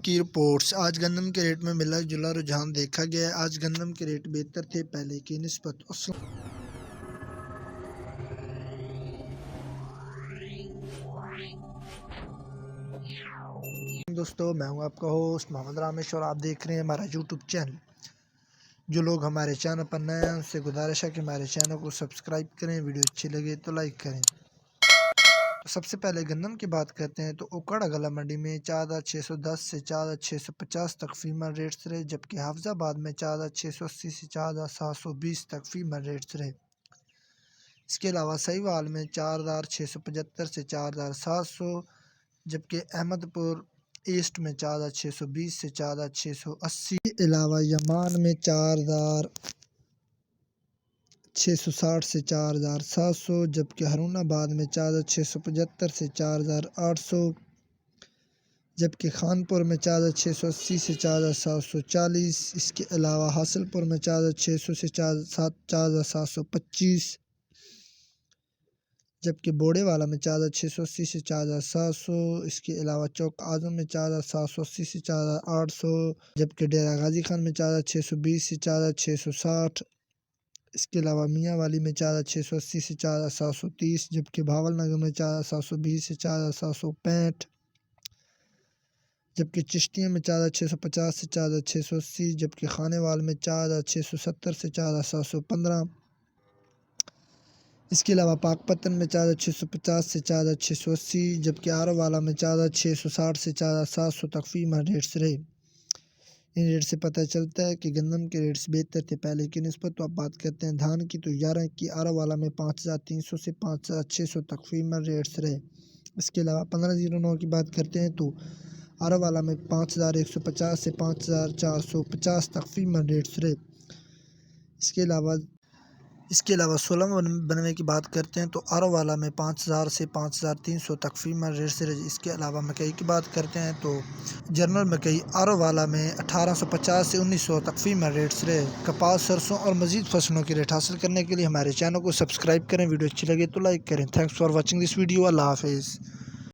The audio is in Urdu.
کی رپورٹس۔ آج گندم کے ریٹ میں ملا جلا رجحان دیکھا گیا ہے۔ آج گندم کے ریٹ بہتر تھے پہلے کی نسبت۔ دوستو، میں ہوں آپ کا ہوسٹ محمد رامش اور آپ دیکھ رہے ہیں ہمارا یوٹیوب چینل۔ جو لوگ ہمارے چینل پر نئے ہیں ان سے گزارش ہے کہ ہمارے چینل کو سبسکرائب کریں، ویڈیو اچھی لگے تو لائک کریں۔ تو سب سے پہلے گندم کی بات کرتے ہیں تو اوکڑ اگلا منڈی میں 4610 سے 4650 تک فیمل ریٹس رہے، جبکہ حافظ آباد میں 4680 سے 4720 تک فیمل ریٹس رہے۔ اس کے علاوہ سہیوال میں 4675 سے 4700، جبکہ احمد پور ایسٹ میں 4620 سے 4680۔ کے علاوہ یمان میں 4660 سے 4700، جبکہ ہارون آباد میں 4675 سے 4800، جبکہ خانپور میں 4680 سے 4740۔ اس کے علاوہ حاصل پور میں 4600 سے 4725، جبکہ بوڑے والا میں 4680 سے 4700۔ اس کے علاوہ چوک اعظم میں 4780 سے 4800، جبکہ ڈیرہ غازی خان میں 4620 سے 4660۔ اس کے علاوہ میاں والی میں 4680 سے 4730، جبکہ بھاول نگر میں 4720 سے 4765، جبکہ چشتیاں میں 4650 سے 4680، جبکہ خانے وال میں 4670 سے 4715۔ اس کے علاوہ پاک پتن میں 4650 سے 4680، جبکہ آرو والا میں 4660 سے 4700 تک فیمل ریٹس رہے۔ ان ریٹ سے پتہ چلتا ہے کہ گندم کے ریٹس بہتر تھے پہلے کی نسبت۔ تو اب بات کرتے ہیں دھان کی، تو 11 کی آرو والا میں 5300 سے 5600 تک فیمل ریٹس رہے۔ اس کے علاوہ 1509 کی بات کرتے ہیں تو آرو والا میں 5150 سے 5450 تک فیمل ریٹس رہے۔ اس کے علاوہ 1692 کی بات کرتے ہیں تو آرو والا میں 5000 سے 5300 تک فیمل ریٹس رہے۔ اس کے علاوہ مکئی کی بات کرتے ہیں تو جنرل مکئی آرو والا میں 1850 سے 1900 تک فیمل ریٹس رہے۔ کپاس، سرسوں اور مزید فصلوں کے ریٹ حاصل کرنے کے لیے ہمارے چینل کو سبسکرائب کریں، ویڈیو اچھی لگے تو لائک کریں۔ Thanks for watching this video. اللہ حافظ۔